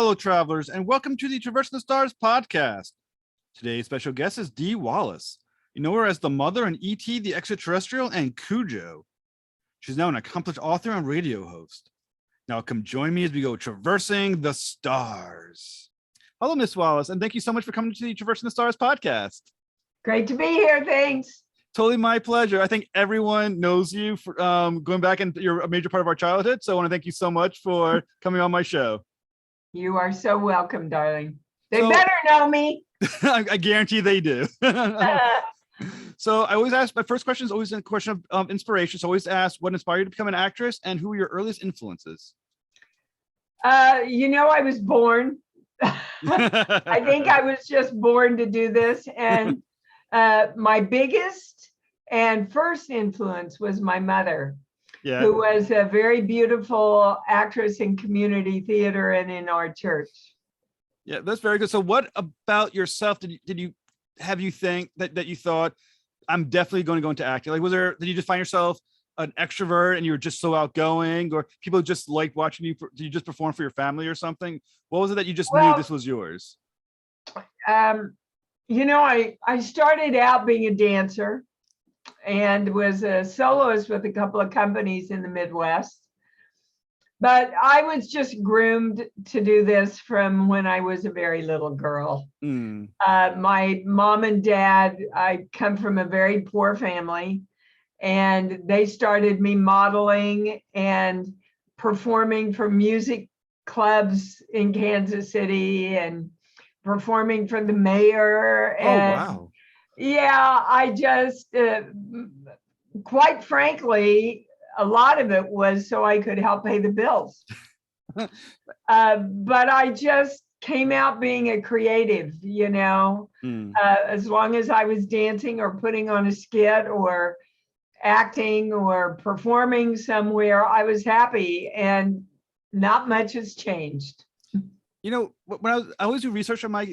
fellow travelers, and welcome to the Traversing the Stars podcast. Today's special guest is Dee Wallace. You know her as the mother in E.T, the Extraterrestrial, and Cujo. She's now an accomplished author and radio host. Now come join me as we go traversing the stars. Hello, Miss Wallace, and thank you so much for coming to the Traversing the Stars podcast. Great to be here, thanks. Totally my pleasure. I think everyone knows you for going back, and you're a major part of our childhood. So I want to thank you so much for coming on my show. You are so welcome, darling. They better know me. I guarantee they do. So I always ask, my first question is always a question of inspiration. So I always ask, what inspired you to become an actress, and who were your earliest influences? I was born. I think I was just born to do this. And my biggest and first influence was my mother, who was a very beautiful actress in community theater and in our church. Yeah, that's very good. So what about yourself did you think that you thought, I'm definitely going to go into acting? Like, did you just find yourself an extrovert and you were just so outgoing, or people just liked watching you? Did you just perform for your family or something? What was it that you just knew this was yours? I started out being a dancer and was a soloist with a couple of companies in the Midwest. But I was just groomed to do this from when I was a very little girl. My mom and dad, I come from a very poor family, and they started me modeling and performing for music clubs in Kansas City and performing for the mayor. Wow. Yeah, I just, quite frankly, a lot of it was so I could help pay the bills. But I just came out being a creative, as long as I was dancing or putting on a skit or acting or performing somewhere, I was happy, and not much has changed. When I always do research on my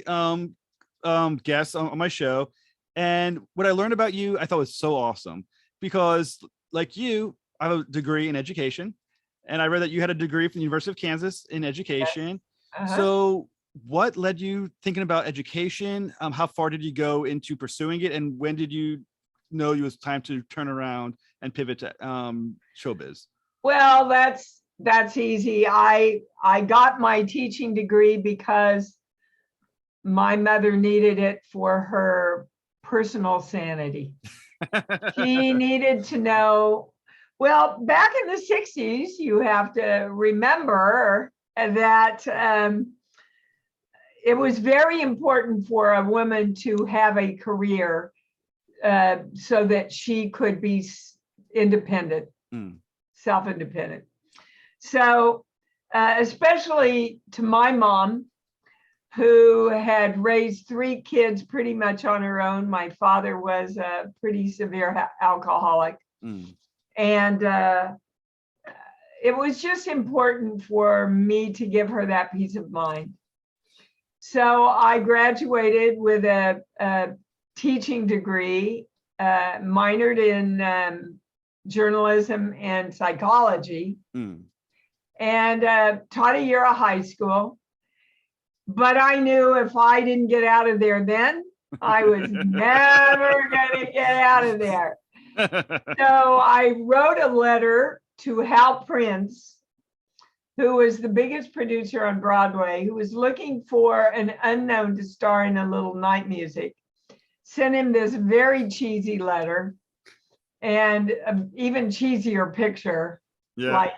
guests on my show, and what I learned about you, I thought was so awesome, because like you, I have a degree in education, and I read that you had a degree from the University of Kansas in education. So what led you thinking about education? How far did you go into pursuing it, and when did you know it was time to turn around and pivot to showbiz? Well, that's easy. I got my teaching degree because my mother needed it for her personal sanity. She needed to know. Well, back in the 60s, you have to remember that it was very important for a woman to have a career so that she could be independent, self-independent. So especially to my mom, who had raised 3 kids pretty much on her own. My father was a pretty severe alcoholic. And it was just important for me to give her that peace of mind. So I graduated with a teaching degree, minored in journalism and psychology, and taught a year of high school. But I knew if I didn't get out of there then, I was never going to get out of there. So I wrote a letter to Hal Prince, who was the biggest producer on Broadway, who was looking for an unknown to star in a little night music. Sent him this very cheesy letter, and an even cheesier picture, like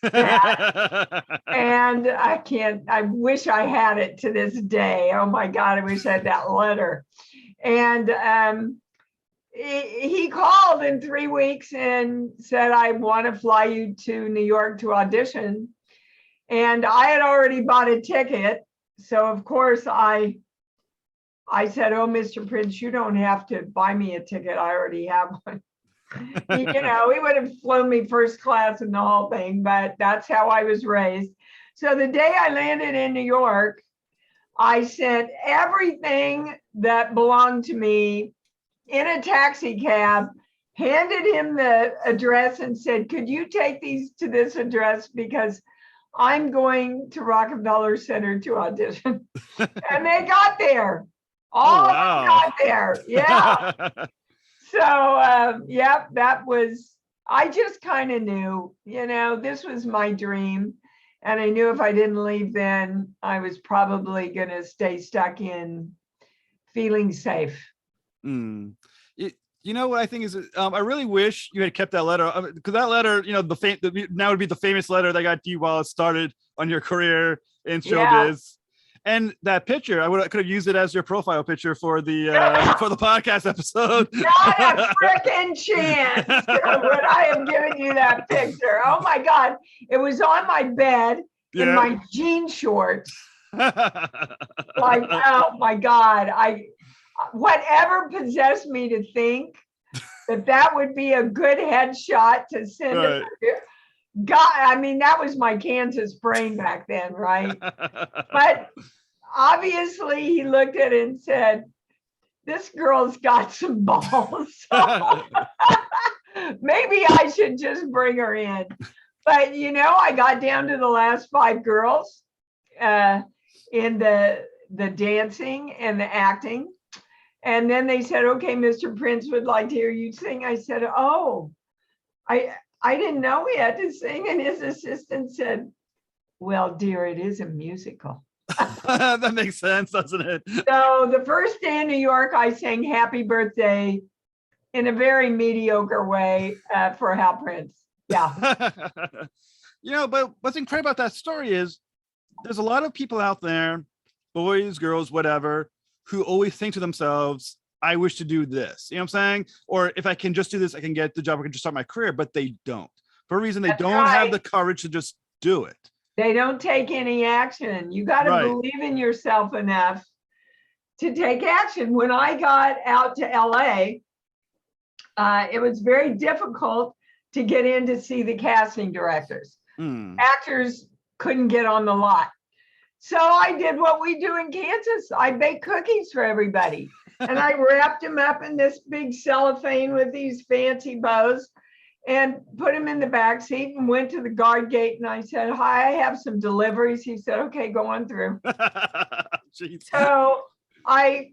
that. And I wish I had it to this day. Oh my God, I wish I had that letter. And he called in 3 weeks and said, I want to fly you to New York to audition. And I had already bought a ticket. So of course I said, oh, Mr. Prince, you don't have to buy me a ticket. I already have one. He would have flown me first class and the whole thing, but that's how I was raised. So the day I landed in New York, I sent everything that belonged to me in a taxi cab, handed him the address and said, could you take these to this address? Because I'm going to Rockefeller Center to audition. And they got there. All of them got there. Yeah. So, yep, that was, I just kind of knew, this was my dream. And I knew if I didn't leave then, I was probably going to stay stuck in feeling safe. You know what I think is, I really wish you had kept that letter, because that letter, now would be the famous letter that got Dee Wallace started on your career in showbiz. And that picture, I could have used it as your profile picture for the podcast episode. Not a freaking chance would I have given you that picture. Oh my God. It was on my bed in my jean shorts. Like, oh my God. Whatever possessed me to think that would be a good headshot to send it. God, I mean, that was my Kansas brain back then, right? But obviously he looked at it and said, this girl's got some balls. So maybe I should just bring her in. But, I got down to the last 5 girls in the dancing and the acting. And then they said, okay, Mr. Prince would like to hear you sing. I said, oh, I didn't know we had to sing. And his assistant said, well, dear, it is a musical. That makes sense, doesn't it? So the first day in New York, I sang Happy Birthday in a very mediocre way for Hal Prince. Yeah. But what's incredible about that story is there's a lot of people out there, boys, girls, whatever, who always think to themselves, I wish to do this. You know what I'm saying? Or if I can just do this, I can get the job, I can just start my career, but they don't. For a reason, they don't have the courage to just do it. They don't take any action. You got to believe in yourself enough to take action. When I got out to LA, it was very difficult to get in to see the casting directors. Actors couldn't get on the lot. So I did what we do in Kansas. I baked cookies for everybody. And I wrapped them up in this big cellophane with these fancy bows and put him in the back seat and went to the guard gate. And I said, hi, I have some deliveries. He said, okay, go on through. So I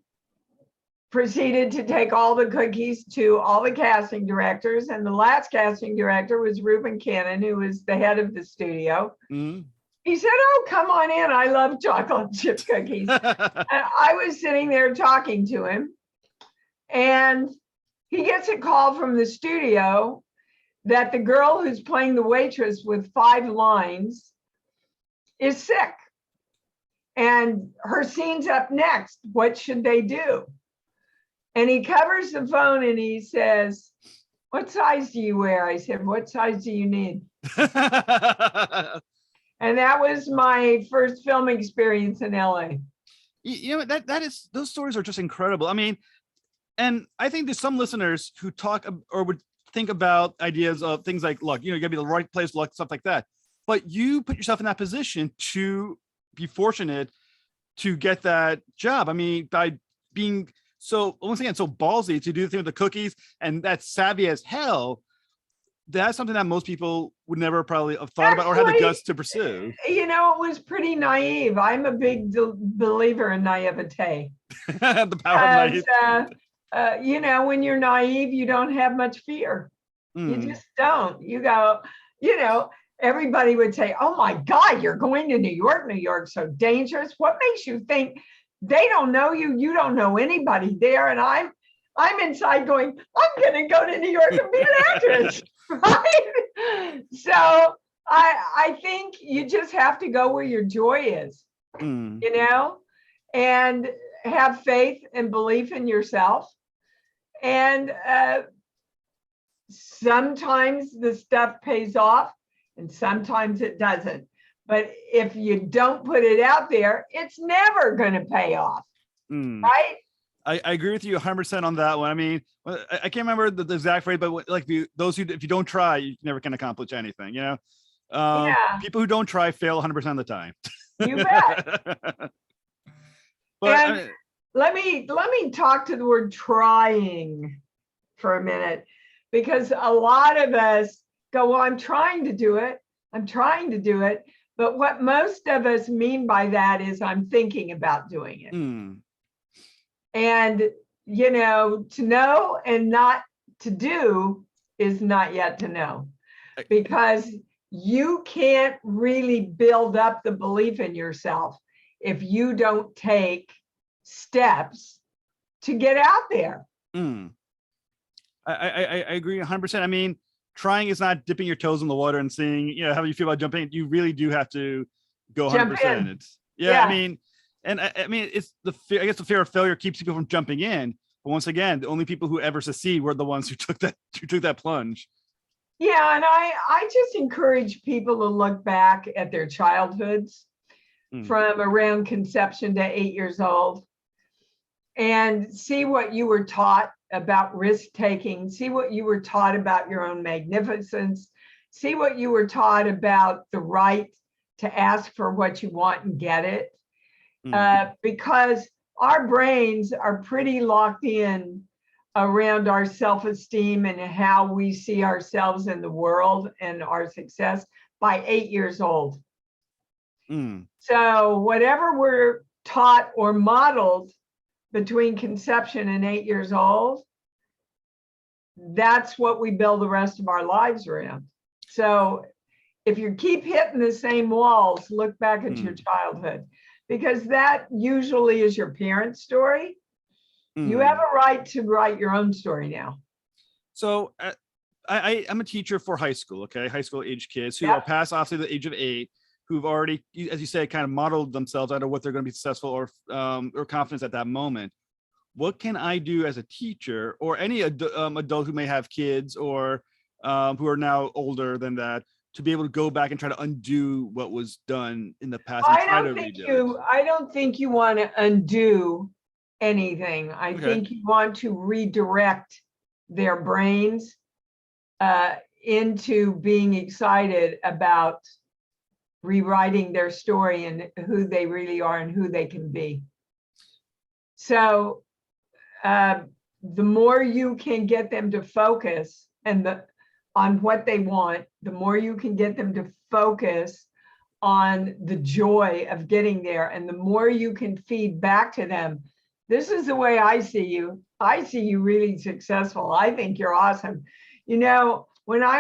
proceeded to take all the cookies to all the casting directors. And the last casting director was Reuben Cannon, who was the head of the studio. He said, oh, come on in. I love chocolate chip cookies. And I was sitting there talking to him. And he gets a call from the studio that the girl who's playing the waitress with 5 lines is sick. And her scene's up next. What should they do? And he covers the phone and he says, what size do you wear? I said, what size do you need? And that was my first film experience in LA. That is, those stories are just incredible. I mean, and I think there's some listeners who talk or would think about ideas of things like luck, you gotta be the right place, luck, stuff like that. But you put yourself in that position to be fortunate to get that job. I mean, by being so, once again, so ballsy to do the thing with the cookies, and that's savvy as hell. That's something that most people would never probably have thought about or had the guts to pursue. It was pretty naive. I'm a big believer in naivete. The power of naive. When you're naive, you don't have much fear. You just don't. You go, everybody would say, oh my God, you're going to New York. New York's so dangerous. What makes you think they don't know you? You don't know anybody there. And I'm inside going, I'm going to go to New York and be an actress. Right? So I think you just have to go where your joy is, and have faith and belief in yourself. And sometimes the stuff pays off and sometimes it doesn't. But if you don't put it out there, it's never going to pay off. Right? I agree with you 100% on that one. I mean, I can't remember the exact phrase, but like if you don't try, you never can accomplish anything. People who don't try fail 100% of the time. You bet. But let me talk to the word trying for a minute, because a lot of us go, well, I'm trying to do it. But what most of us mean by that is I'm thinking about doing it. And, you know, to know and not to do is not yet to know, because you can't really build up the belief in yourself if you don't take steps to get out there. I agree 100%. I mean, trying is not dipping your toes in the water and seeing, you know, how you feel about jumping. You really do have to go 100%. It's yeah. I mean, and I mean, it's the fear, I guess the fear of failure keeps people from jumping in. But once again, the only people who ever succeed were the ones who took that plunge. Yeah, and I just encourage people to look back at their childhoods from around conception to 8 years old and see what you were taught about risk taking, see what you were taught about your own magnificence, see what you were taught about the right to ask for what you want and get it. Because our brains are pretty locked in around our self-esteem and how we see ourselves in the world and our success by 8 years old. So whatever we're taught or modeled between conception and 8 years old, that's what we build the rest of our lives around. So if you keep hitting the same walls, look back at your childhood, because that usually is your parents' story. You have a right to write your own story now. So I'm a teacher for high school, okay? High school age kids who are past obviously the age of 8, who've already, as you say, kind of modeled themselves out of what they're going to be successful or confident at that moment. What can I do as a teacher or any adult who may have kids or who are now older than that to be able to go back and try to undo what was done in the past? I don't think you want to undo anything. I think you want to redirect their brains into being excited about rewriting their story and who they really are and who they can be. So the more you can get them to focus on what they want, the more you can get them to focus on the joy of getting there, and the more you can feed back to them, this is the way I see you. I see you really successful. I think you're awesome. You know, when I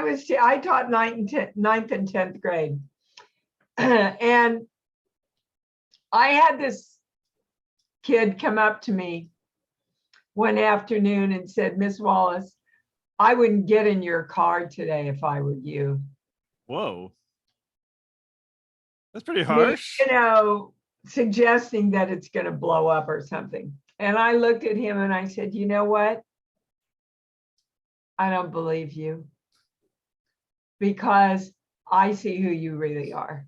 taught ninth and 10th grade, and I had this kid come up to me one afternoon and said, "Miss Wallace, I wouldn't get in your car today if I were you." Whoa. That's pretty harsh. You know, suggesting that it's going to blow up or something. And I looked at him and I said, "You know what? I don't believe you, because I see who you really are.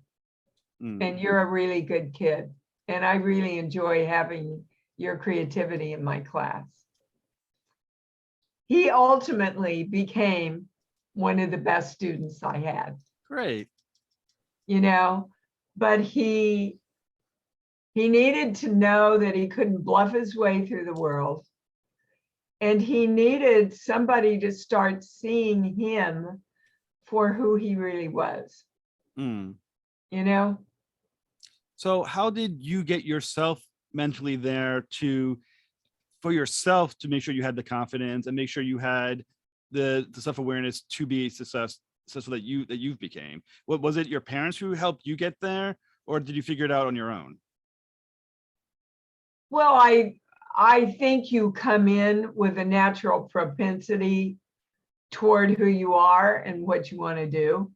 And you're a really good kid. And I really enjoy having your creativity in my class." He ultimately became one of the best students I had. Great. You know, but he needed to know that he couldn't bluff his way through the world. And he needed somebody to start seeing him for who he really was. You know? So how did you get yourself mentally there for yourself to make sure you had the confidence and make sure you had the self-awareness to be successful that you've became? What was it, your parents who helped you get there, or did you figure it out on your own? Well, I think you come in with a natural propensity toward who you are and what you want to do.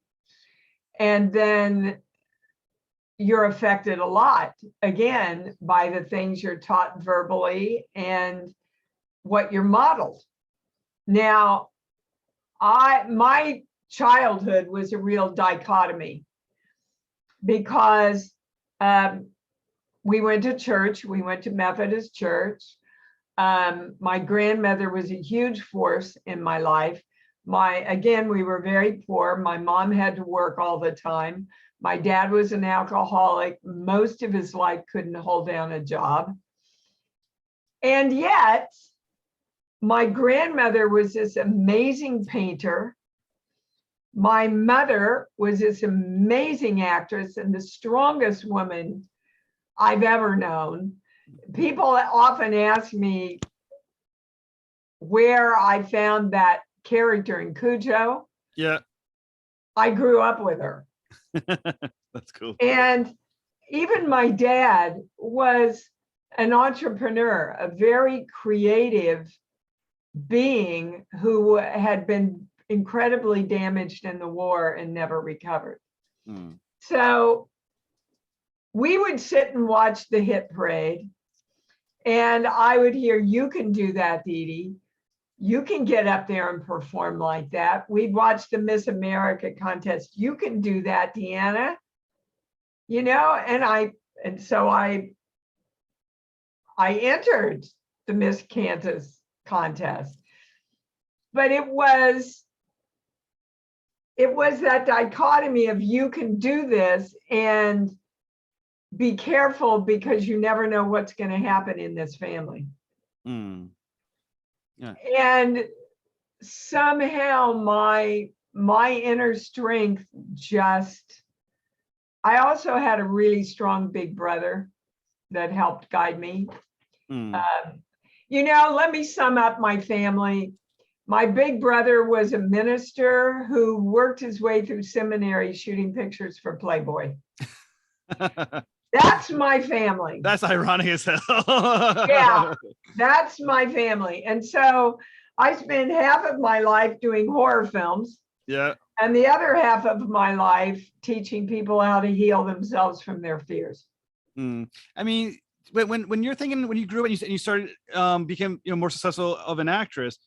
And then you're affected a lot, again, by the things you're taught verbally and what you're modeled. Now, my childhood was a real dichotomy, because we went to church, we went to Methodist church. My grandmother was a huge force in my life. Again, we were very poor. My mom had to work all the time. My dad was an alcoholic. Most of his life couldn't hold down a job. And yet, my grandmother was this amazing painter my mother was this amazing actress and the strongest woman I've ever known. People often ask me where I found that character in Cujo. Yeah. I grew up with her. That's cool. And even my dad was an entrepreneur, a very creative being who had been incredibly damaged in the war and never recovered. So we would sit and watch the hit parade, and I would hear, "You can do that, Dee Dee. You can get up there and perform like that." We'd watch the Miss America contest. "You can do that, Deanna." You know, and so I entered the Miss Kansas contest. But it was that dichotomy of you can do this and be careful because you never know what's going to happen in this family. Yeah. And somehow my inner strength just, I also had a really strong big brother that helped guide me. You know, let me sum up my family. My big brother was a minister who worked his way through seminary shooting pictures for Playboy. That's my family. That's ironic as hell. Yeah, that's my family. And so I spent half of my life doing horror films. Yeah. And the other half of my life teaching people how to heal themselves from their fears. I mean, when you're thinking, when you grew up and you started became more successful of an actress,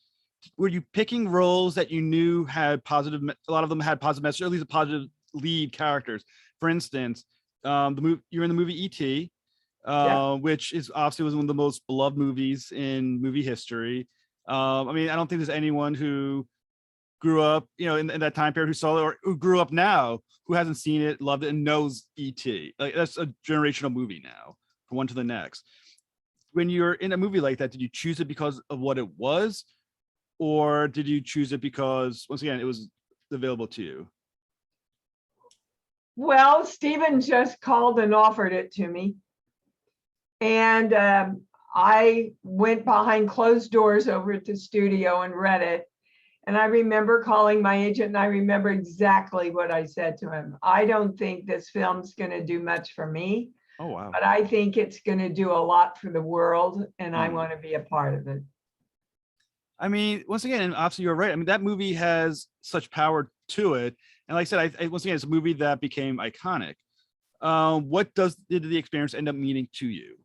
were you picking roles that you knew had positive, a lot of them had positive message, or at least a positive lead characters? For instance, the movie, you're in the movie E.T., which is obviously was one of the most beloved movies in movie history. I mean, I don't think there's anyone who grew up, in that time period who saw it, or who grew up now who hasn't seen it, loved it, and knows E.T. Like, that's a generational movie now, from one to the next. When you're in a movie like that, did you choose it because of what it was, or did you choose it because, once again, it was available to you? Well, Stephen just called and offered it to me. And I went behind closed doors over at the studio and read it. And I remember calling my agent, and I remember exactly what I said to him. "I don't think this film's going to do much for me. Oh, wow. But I think it's going to do a lot for the world, and I want to be a part of it." I mean, once again, and obviously you're right. I mean, that movie has such power to it. And like I said, once again, it's a movie that became iconic. What did the experience end up meaning to you?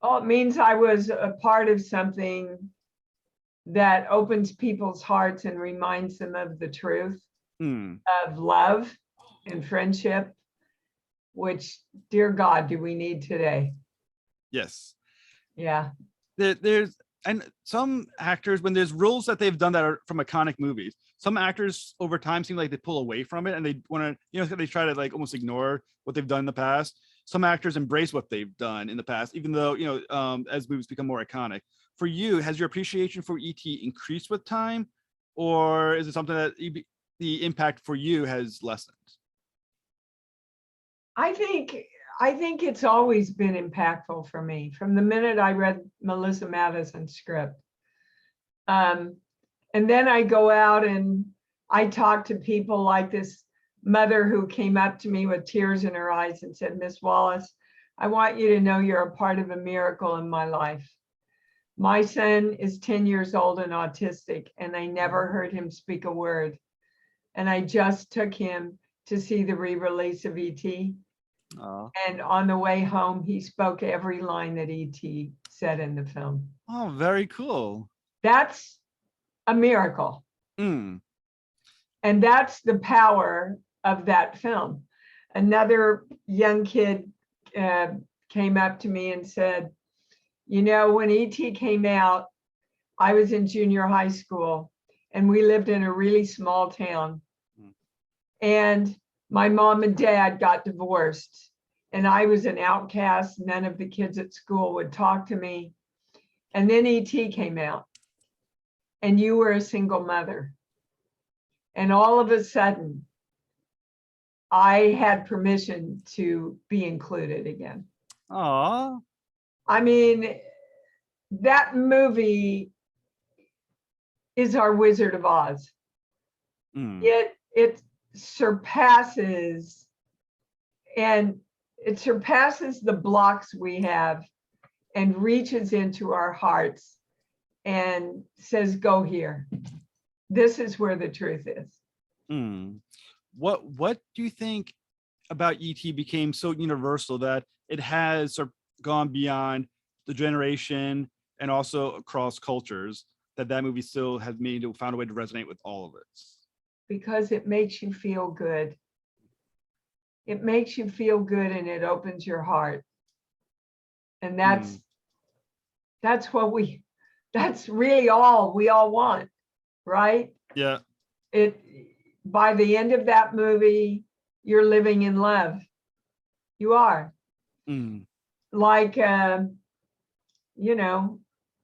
Oh, it means I was a part of something that opens people's hearts and reminds them of the truth of love and friendship, which, dear God, do we need today? Yes. Yeah. There's, and some actors, when there's roles that they've done that are from iconic movies, some actors over time seem like they pull away from it, and they want to, they try to like almost ignore what they've done in the past. Some actors embrace what they've done in the past, even though, as movies become more iconic. For you, has your appreciation for E.T. increased with time, or is it something that the impact for you has lessened? I think it's always been impactful for me from the minute I read Melissa Madison's script. And then I go out and I talk to people like this mother who came up to me with tears in her eyes and said, "Miss Wallace, I want you to know you're a part of a miracle in my life. My son is 10 years old and autistic, and I never heard him speak a word. And I just took him to see the re-release of E.T. And on the way home, he spoke every line that E.T. said in the film." Oh, very cool. That's a miracle. And that's the power of that film. Another young kid came up to me and said, "When E.T. came out, I was in junior high school, and we lived in a really small town. And my mom and dad got divorced, and I was an outcast. None of the kids at school would talk to me. And then E.T. came out, and you were a single mother. And all of a sudden, I had permission to be included again. Aw. I mean, that movie is our Wizard of Oz. It surpasses, and it surpasses the blocks we have and reaches into our hearts and says, go here. This is where the truth is. What do you think about E.T. became so universal that it has sort of gone beyond the generation and also across cultures, that movie still has found a way to resonate with all of us? Because it makes you feel good. It makes you feel good and it opens your heart. And that's really all we all want, right? Yeah. By the end of that movie, you're living in love. You are. Like,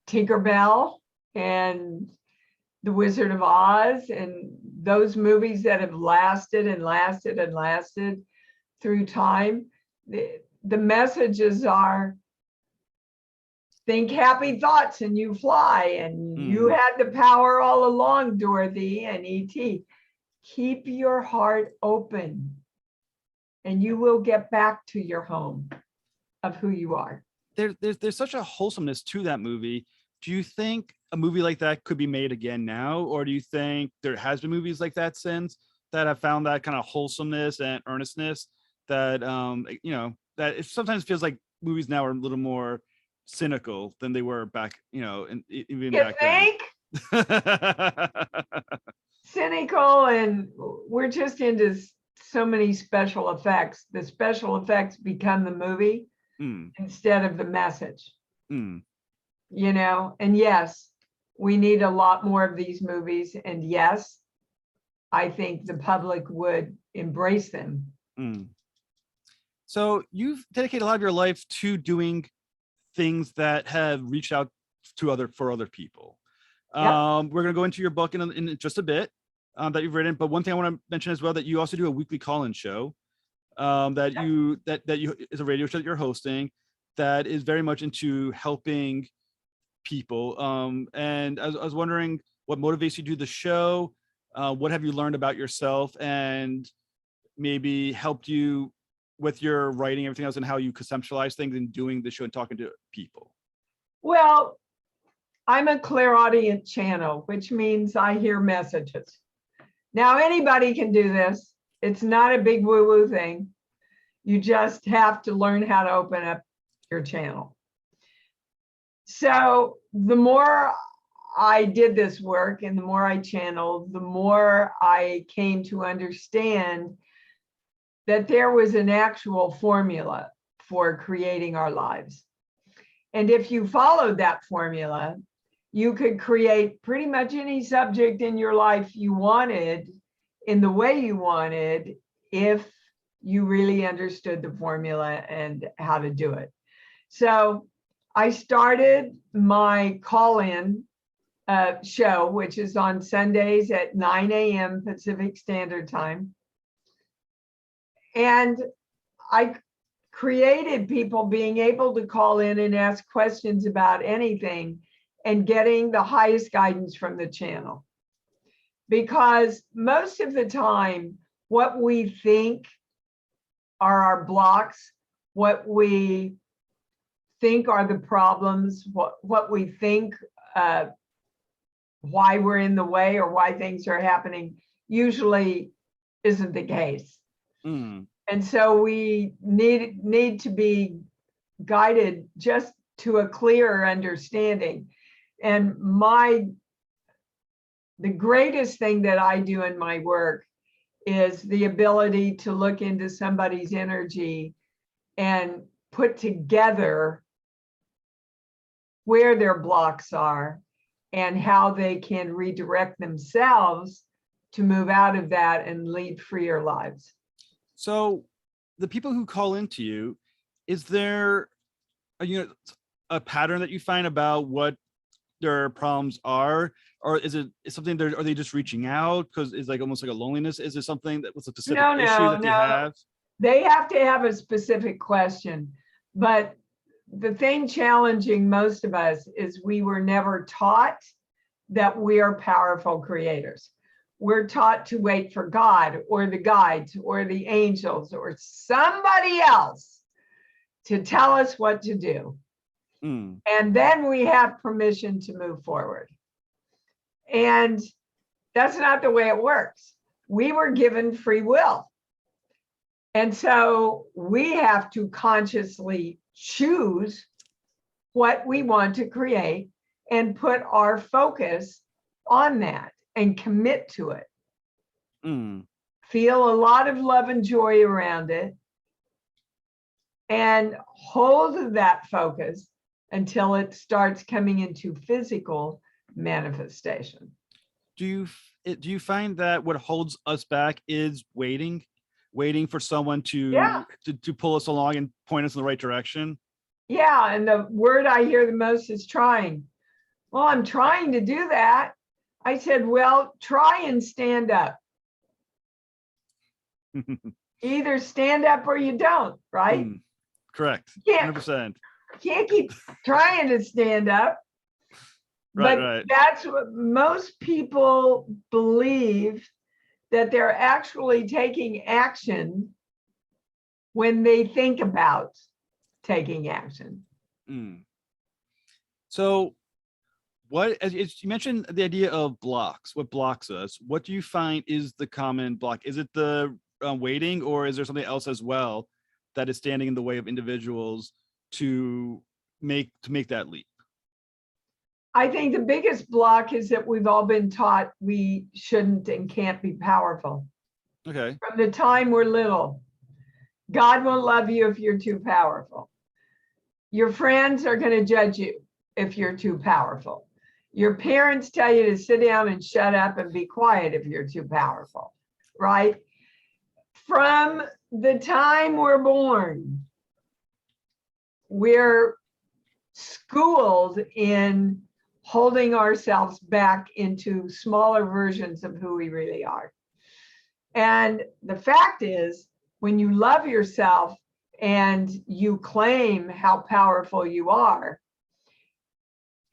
Tinkerbell and The Wizard of Oz and those movies that have lasted and lasted and lasted through time. The messages are, think happy thoughts and you fly, and you had the power all along, Dorothy and E.T. Keep your heart open and you will get back to your home of who you are. There's such a wholesomeness to that movie. Do you think a movie like that could be made again now? Or do you think there has been movies like that since that have found that kind of wholesomeness and earnestness that, that it sometimes feels like movies now are a little more cynical than they were back, and even You back think? then? Cynical, and we're just into so many special effects. The special effects become the movie instead of the message. And yes, we need a lot more of these movies. And yes, I think the public would embrace them. So you've dedicated a lot of your life to doing things that have reached out for other people. Yep. We're going to go into your book in just a bit that you've written, but one thing I want to mention as well, that you also do a weekly call-in show that you is a radio show that you're hosting that is very much into helping people. And I was wondering what motivates you to do the show. What have you learned about yourself and maybe helped you with your writing, everything else, and how you conceptualize things and doing the show and talking to people? Well, I'm a clairaudient channel, which means I hear messages. Now, anybody can do this. It's not a big woo-woo thing. You just have to learn how to open up your channel. So the more I did this work and the more I channeled, the more I came to understand that there was an actual formula for creating our lives. And if you followed that formula, you could create pretty much any subject in your life you wanted in the way you wanted if you really understood the formula and how to do it. So I started my call-in show, which is on Sundays at 9 a.m. Pacific Standard Time. And I created people being able to call in and ask questions about anything and getting the highest guidance from the channel. Because most of the time, what we think are our blocks, what we think are the problems, what we think why we're in the way or why things are happening, usually isn't the case. And so we need to be guided just to a clearer understanding. And the greatest thing that I do in my work is the ability to look into somebody's energy and put together where their blocks are and how they can redirect themselves to move out of that and lead freer lives. So the people who call into you, is there a pattern that you find about what their problems are, or is it something are they just reaching out because it's like almost like a loneliness? Is there something that was a specific issue that they have? They have to have a specific question, but the thing challenging most of us is we were never taught that we are powerful creators. We're taught to wait for God or the guides or the angels or somebody else to tell us what to do. And then we have permission to move forward. And that's not the way it works. We were given free will. And so we have to consciously choose what we want to create and put our focus on that and commit to it. Feel a lot of love and joy around it and hold that focus until it starts coming into physical manifestation. Do you find that what holds us back is waiting for someone to pull us along and point us in the right direction? Yeah, and the word I hear the most is trying. Well, I'm trying to do that. I said, well, try and stand up. Either stand up or you don't, right? Correct. 100%. Can't keep trying to stand up. Right. That's what most people believe, that they're actually taking action when they think about taking action. So as you mentioned the idea of blocks, what blocks us? What do you find is the common block? Is it the waiting, or is there something else as well that is standing in the way of individuals to make that leap? I think the biggest block is that we've all been taught we shouldn't and can't be powerful. Okay. From the time we're little. God won't love you if you're too powerful. Your friends are going to judge you if you're too powerful. Your parents tell you to sit down and shut up and be quiet if you're too powerful, right? From the time we're born, we're schooled in holding ourselves back into smaller versions of who we really are. And the fact is, when you love yourself and you claim how powerful you are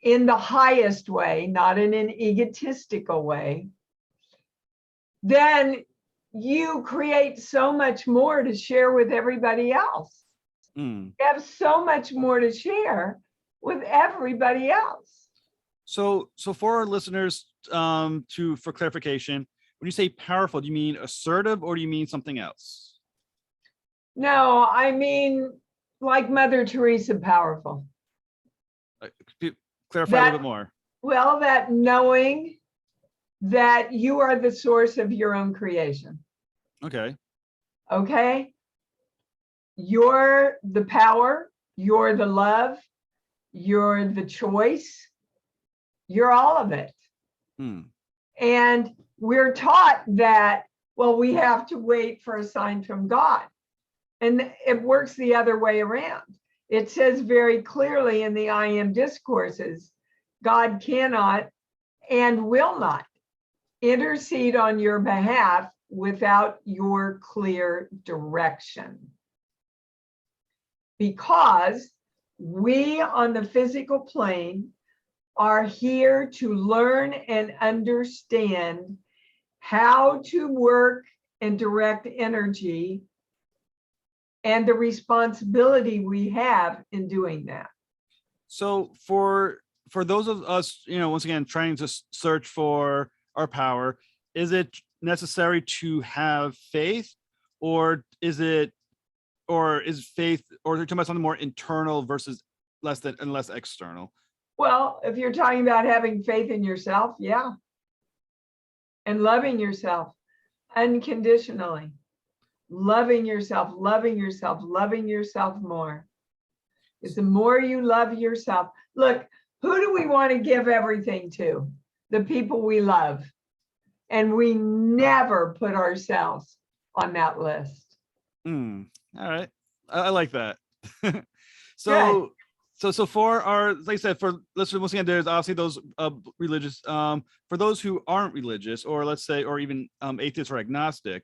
in the highest way, not in an egotistical way, then you create so much more to share with everybody else. You have so much more to share with everybody else. So for our listeners, for clarification, when you say powerful, do you mean assertive or do you mean something else? No, I mean like Mother Teresa powerful. Clarify a little bit more. Well, that knowing that you are the source of your own creation. Okay. Okay. You're the power, you're the love, you're the choice, you're all of it. And we're taught that, well, we have to wait for a sign from God. And it works the other way around. It says very clearly in the I Am discourses, God cannot and will not intercede on your behalf without your clear direction. Because we on the physical plane are here to learn and understand how to work and direct energy and the responsibility we have in doing that. So for those of us, once again, trying to search for our power, is it necessary to have faith, or is faith, or are you talking about something more internal versus less external? Well, if you're talking about having faith in yourself, yeah. And loving yourself unconditionally. Loving yourself more. Because the more you love yourself, look, who do we want to give everything to? The people we love. And we never put ourselves on that list. All right. I like that. So So for our, like I said, for listeners, once again, there's obviously those religious, for those who aren't religious, or let's say, or even atheists or agnostic,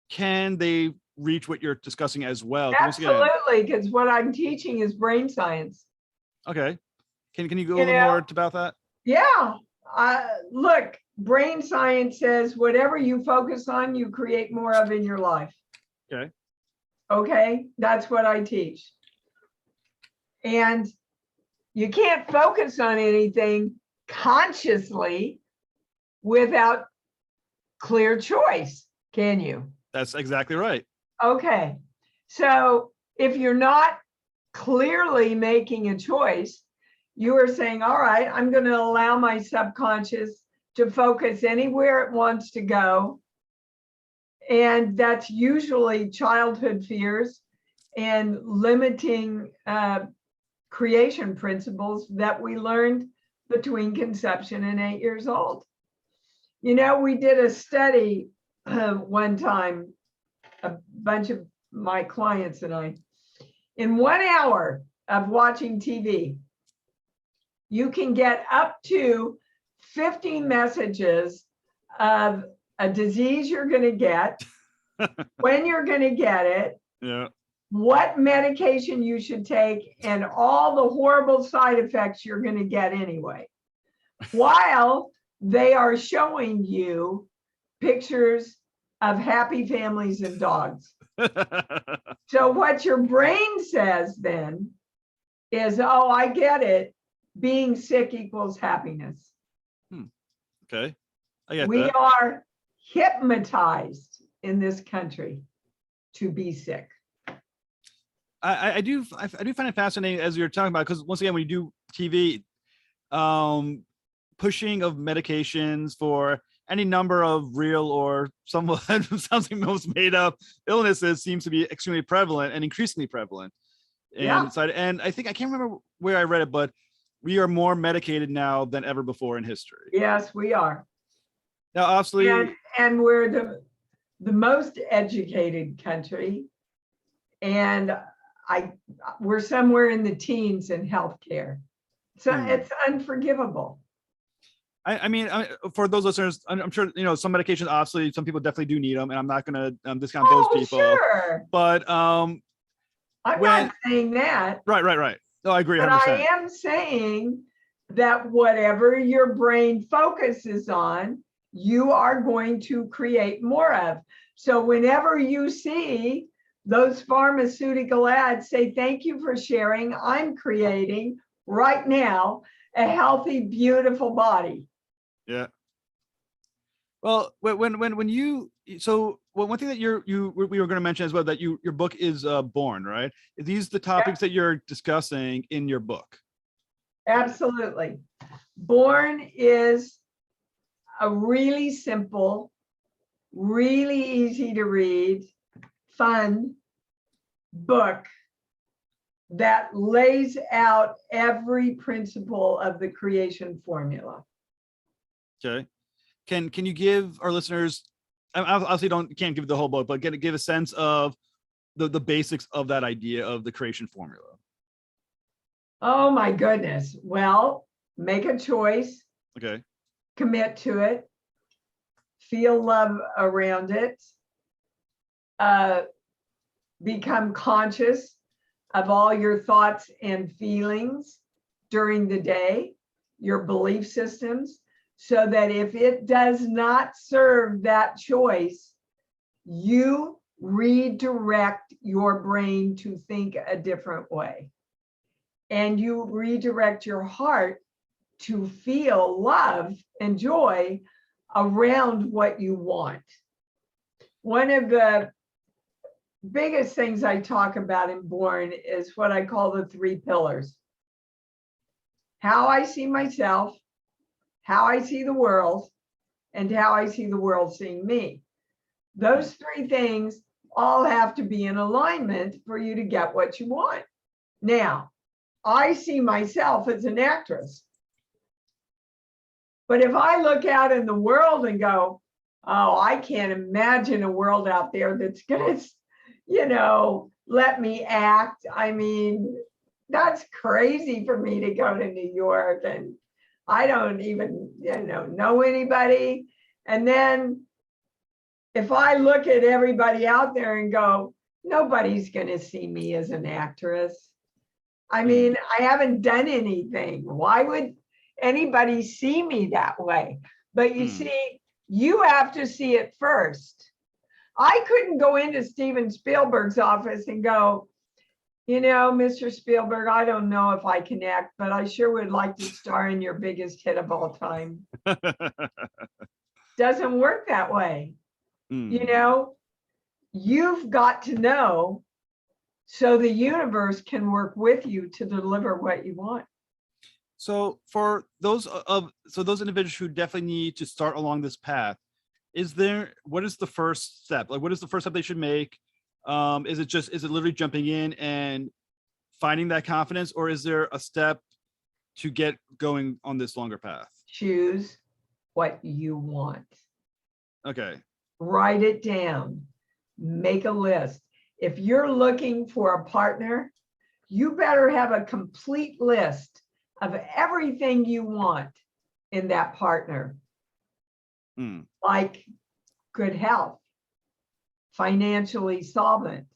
can they reach what you're discussing as well? Absolutely, because what I'm teaching is brain science. Okay. Can you go a little more about that? Yeah. Look, brain science says whatever you focus on, you create more of in your life. Okay. Okay, that's what I teach. And you can't focus on anything consciously without clear choice, can you? That's exactly right. Okay, so if you're not clearly making a choice, you are saying, all right, I'm going to allow my subconscious to focus anywhere it wants to go. And that's usually childhood fears and limiting creation principles that we learned between conception and 8 years old. You know, we did a study one time, a bunch of my clients and I, in 1 hour of watching TV, you can get up to 50 messages of a disease you're going to get, when you're going to get it, yeah, what medication you should take, and all the horrible side effects you're going to get anyway, while they are showing you pictures of happy families and dogs. So what your brain says then is, oh, I get it. Being sick equals happiness. Okay. I get we that. are hypnotized in this country to be sick. I do find it fascinating as you're talking about, because once again, when you do TV, pushing of medications for any number of real or somewhat sounds like most made up illnesses seems to be extremely prevalent and increasingly prevalent. And and I think, I can't remember where I read it, but we are more medicated now than ever before in history. Yes, we are. Now, obviously, and we're the most educated country, and we're somewhere in the teens in healthcare. So it's unforgivable. I mean, for those listeners, I'm sure, you know, some medications, obviously, some people definitely do need them, and I'm not going to discount those people. Sure. But I'm not saying that. Right. No, I agree. But 100%. I am saying that whatever your brain focuses on, you are going to create more of. So whenever you see those pharmaceutical ads, say, thank you for sharing. I'm creating right now a healthy, beautiful body. Yeah. Well, when you, so one thing that we were going to mention as well, that your book is Born, right? Are these the topics that you're discussing in your book? Absolutely. Born is a really simple, really easy to read, fun book that lays out every principle of the creation formula. Okay. Can you give our listeners, obviously can't give the whole book, but give a sense of the basics of that idea of the creation formula? Oh my goodness. Well, make a choice. Okay. Commit to it. Feel love around it. Become conscious of all your thoughts and feelings during the day, your belief systems, so that if it does not serve that choice, you redirect your brain to think a different way. And you redirect your heart to feel love and joy around what you want. One of the biggest things I talk about in Born is what I call the 3 pillars. How I see myself, how I see the world, and how I see the world seeing me. Those 3 things all have to be in alignment for you to get what you want. Now, I see myself as an actress. But if I look out in the world and go, oh, I can't imagine a world out there that's going to, let me act. I mean, that's crazy for me to go to New York and I don't even, know anybody. And then if I look at everybody out there and go, nobody's going to see me as an actress. I mean, I haven't done anything. Why would anybody see me that way? But you see, you have to see it first. I couldn't go into Steven Spielberg's office and go, Mr. Spielberg, I don't know if I can act, but I sure would like to star in your biggest hit of all time. Doesn't work that way. You've got to know so the universe can work with you to deliver what you want. So for those individuals who definitely need to start along this path, what is the first step? Like, what is the first step they should make? Is it literally jumping in and finding that confidence, or is there a step to get going on this longer path? Choose what you want. Okay. Write it down. Make a list. If you're looking for a partner, you better have a complete list of everything you want in that partner. Like good health, financially solvent.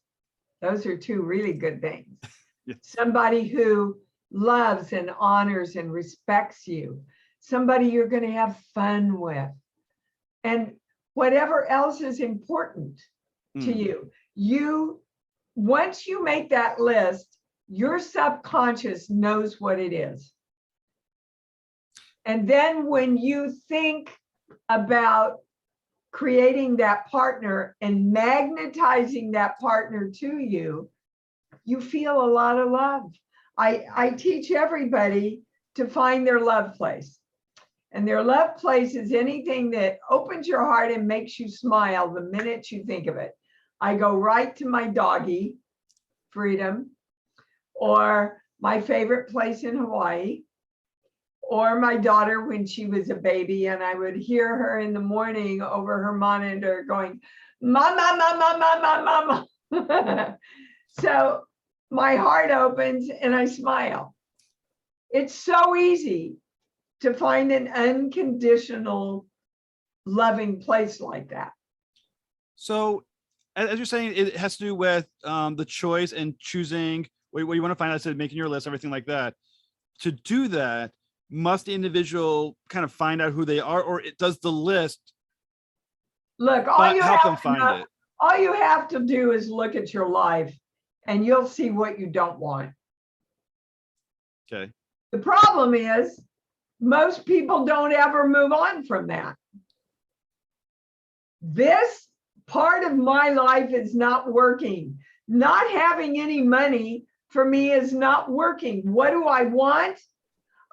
Those are two really good things. Yes. Somebody who loves and honors and respects you. Somebody you're going to have fun with. And whatever else is important to you. Once you make that list, your subconscious knows what it is. And then when you think about creating that partner and magnetizing that partner to you, you feel a lot of love. I teach everybody to find their love place. And their love place is anything that opens your heart and makes you smile the minute you think of it. I go right to my doggy, Freedom, or my favorite place in Hawaii, or my daughter when she was a baby, and I would hear her in the morning over her monitor going, "Mama, mama, mama, mama." So my heart opens and I smile. It's so easy to find an unconditional, loving place like that. So, as you're saying, it has to do with the choice and choosing what you want to find out, so making your list, everything like that. To do that, must the individual kind of find out who they are, or does the list help them find it? All you have to do is look at your life and you'll see what you don't want. Okay. The problem is most people don't ever move on from that. This part of my life is not working. Not having any money for me is not working. What do I want?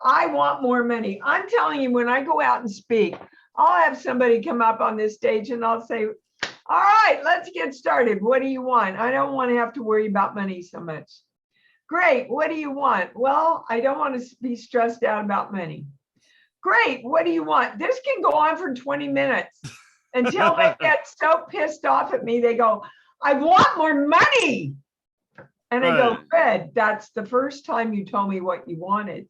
I want more money. I'm telling you, when I go out and speak, I'll have somebody come up on this stage and I'll say, all right, let's get started. What do you want? I don't want to have to worry about money so much. Great. What do you want? Well, I don't want to be stressed out about money. Great. What do you want? This can go on for 20 minutes until they get so pissed off at me. They go, I want more money. And I go, good. That's the first time you told me what you wanted.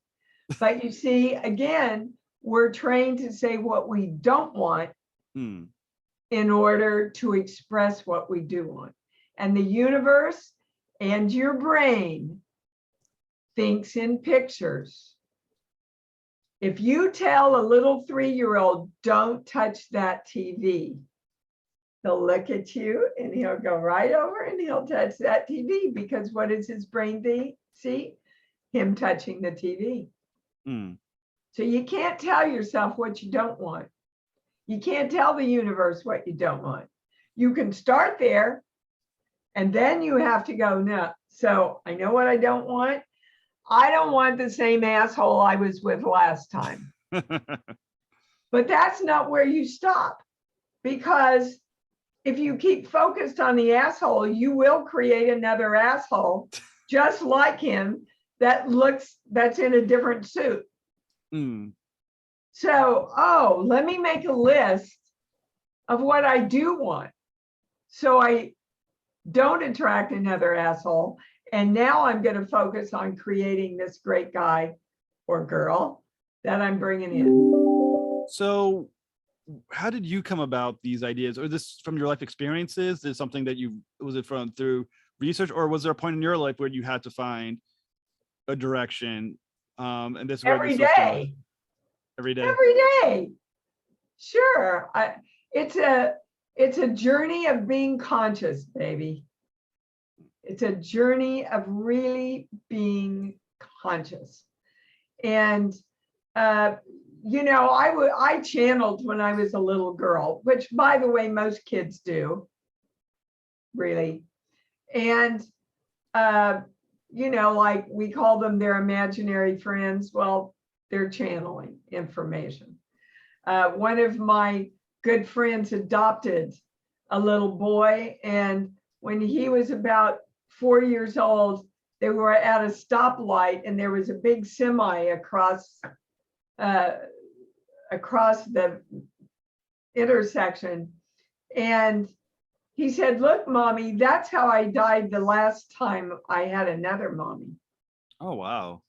But you see, again, we're trained to say what we don't want in order to express what we do want. And the universe and your brain thinks in pictures. If you tell a little 3-year-old, don't touch that TV, he'll look at you and he'll go right over and he'll touch that TV, because what does his brain see? Him touching the TV. So you can't tell yourself what you don't want. You can't tell the universe what you don't want. You can start there and then you have to go, no. So I know what I don't want. I don't want the same asshole I was with last time. But that's not where you stop, because if you keep focused on the asshole, you will create another asshole just like him that's in a different suit. So, let me make a list of what I do want, so I don't attract another asshole, And now I'm going to focus on creating this great guy or girl that I'm bringing in. So how did you come about these ideas? Or this from your life experiences? Is something that was it from through research, or was there a point in your life where you had to find a direction? And this is where Every this was going. day. Every day. Every day. Sure. It's a journey of being conscious, baby. It's a journey of really conscious. And, you know, I channeled when I was a little girl, which, by the way, most kids do, really. And, you know, like we call them their imaginary friends. Well, they're channeling information. One of my good friends adopted a little boy, and when he was about 4 years old, they were at a stoplight, and there was a big semi across the intersection. And he said, "Look, Mommy, that's how I died the last time I had another mommy." Oh, wow.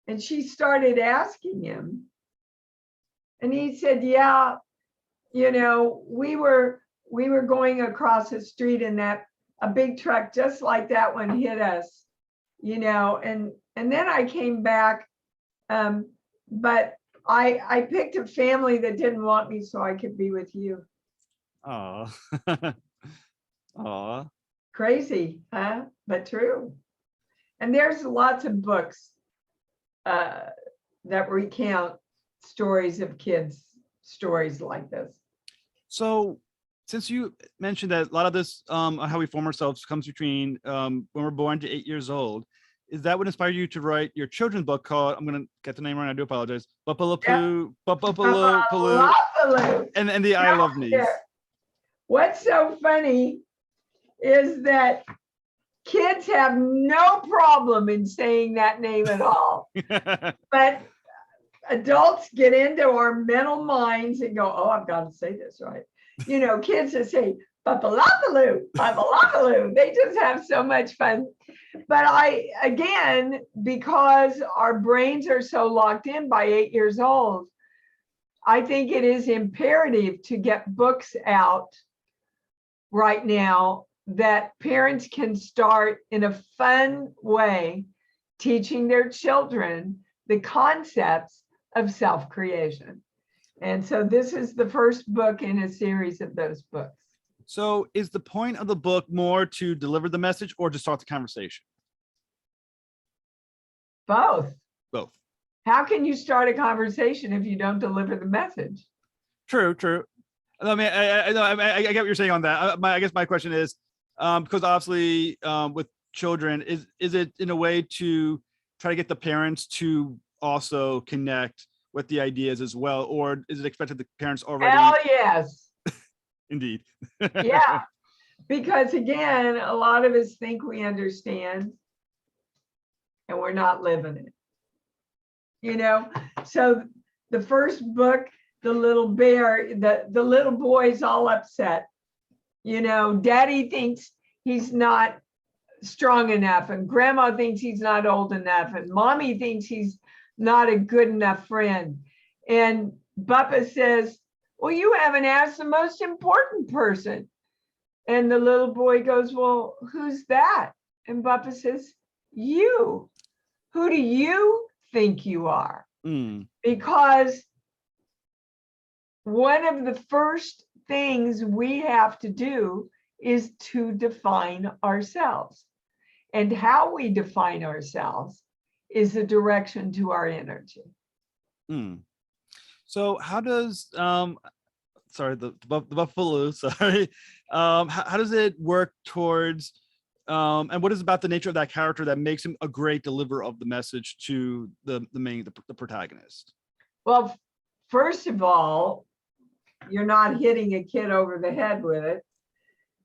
And she started asking him. And he said, "Yeah, you know, we were going across the street, and a big truck just like that one hit us, you know, and then I came back, but I picked a family that didn't want me so I could be with you." Oh. Aw. Crazy, huh? But true. And there's lots of books that recount stories of kids, stories like this. So since you mentioned that a lot of this how we form ourselves comes between when we're born to 8 years old, is that what inspired you to write your children's book called, I'm gonna get the name wrong, I do apologize, BuppaLaPaloo, BuppaLaPaloo, and the I Love Knees. What's so funny is that kids have no problem in saying that name at all. But adults get into our mental minds and go, "Oh, I've got to say this right." You know, kids that say BuppaLaPaloo, BuppaLaPaloo. They just have so much fun. But again, because our brains are so locked in by 8 years old, I think it is imperative to get books out right now that parents can start in a fun way teaching their children the concepts of self-creation. And so this is the first book in a series of those books. So is the point of the book more to deliver the message or to start the conversation? Both. Both. How can you start a conversation if you don't deliver the message? True. I mean, I get what you're saying on that. I guess my question is, because obviously with children, is it in a way to try to get the parents to also connect with the ideas as well, or is it expected the parents already? Hell yes. Indeed. Yeah, because again, a lot of us think we understand, and we're not living it. You know, so the first book, the little bear, the little boy's all upset. You know, Daddy thinks he's not strong enough, and Grandma thinks he's not old enough, and Mommy thinks he's not a good enough friend. And Buppa says, "Well, you haven't asked the most important person." And the little boy goes, "Well, who's that?" And Buppa says, "You. Who do you think you are?" Because one of the first things we have to do is to define ourselves. And how we define ourselves is a direction to our energy. So how does sorry, the BuppaLaPaloo, sorry, how does it work towards and what is about the nature of that character that makes him a great deliverer of the message to the protagonist? Well, first of all, you're not hitting a kid over the head with it.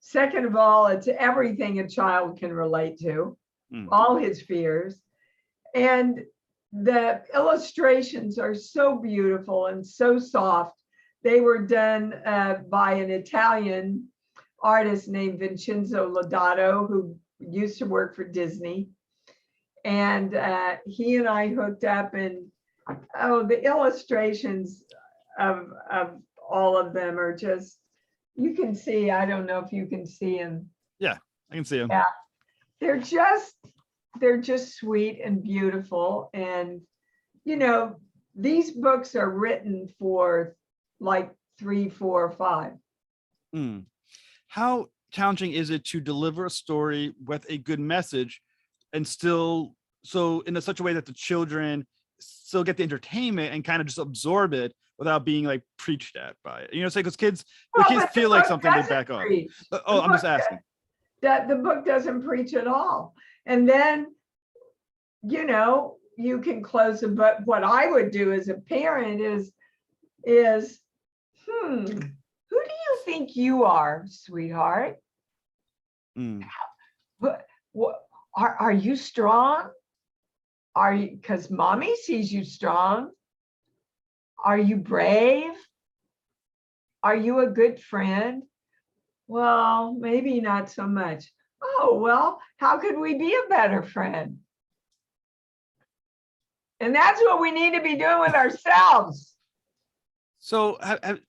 Second of all, it's everything a child can relate to, all his fears. And the illustrations are so beautiful and so soft. They were done by an Italian artist named Vincenzo Lodato, who used to work for Disney. And he and I hooked up, and the illustrations of all of them are just, you can see, I don't know if you can see them. Yeah, I can see them. Yeah, they're just sweet and beautiful. And, you know, these books are written for like 3, 4, 5. How challenging is it to deliver a story with a good message and still so in such a way that the children still get the entertainment and kind of just absorb it without being like preached at by it? You know, say because kids feel like something, they back off. Oh, I'm just asking. That the book doesn't preach at all. And then, you know, you can close the book. What I would do as a parent is who do you think you are, sweetheart? What are you strong? Are you, because mommy sees you strong? Are you brave? Are you a good friend? Well, maybe not so much. Oh, well, how could we be a better friend? And that's what we need to be doing with ourselves. So,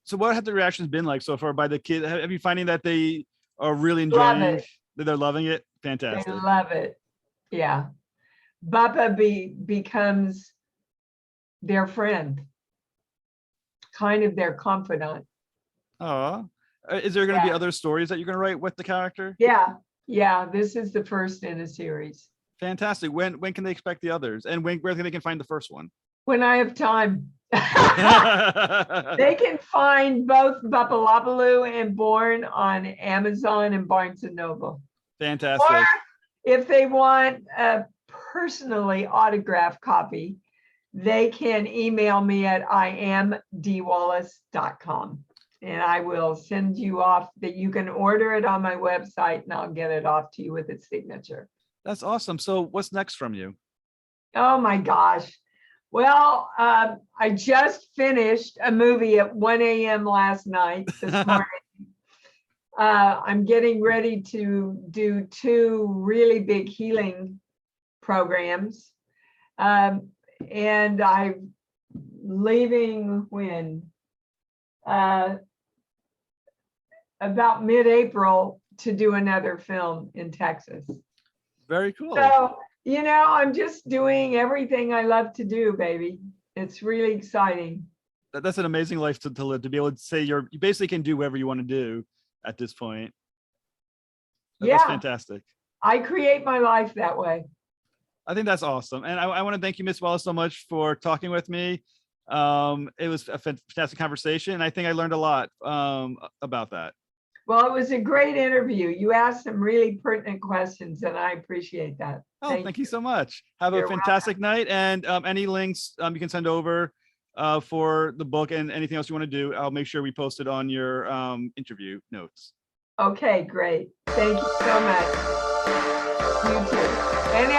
so what have the reactions been like so far by the kids? Have you finding that they are really enjoying it? That they're loving it? Fantastic. They love it. Yeah. Buppa becomes their friend, kind of their confidant. Oh, is there going to be other stories that you're going to write with the character? Yeah. This is the first in a series. Fantastic. When can they expect the others? And where they can find the first one? When I have time. They can find both BuppaLaPaloo and Born on Amazon and Barnes and Noble. Fantastic. Or if they want a personally autographed copy, they can email me at iamdeewallace.com, and I will send you off that you can order it on my website, and I'll get it off to you with its signature. That's awesome. So what's next from you? Oh my gosh. Well, I just finished a movie at 1 a.m. last night, this morning. I'm getting ready to do 2 really big healing programs. And I'm leaving when? About mid-April to do another film in Texas. Very cool. So, you know, I'm just doing everything I love to do, baby. It's really exciting. That's an amazing life to live, to be able to say you basically can do whatever you want to do at this point. That's fantastic. I create my life that way. I think that's awesome. And I want to thank you, Miss Wallace, so much for talking with me. It was a fantastic conversation. And I think I learned a lot about that. Well, it was a great interview. You asked some really pertinent questions, and I appreciate that. Oh, thank you so much. Have a fantastic night. And any links you can send over for the book and anything else you want to do, I'll make sure we post it on your interview notes. Okay, great. Thank you so much. You too. And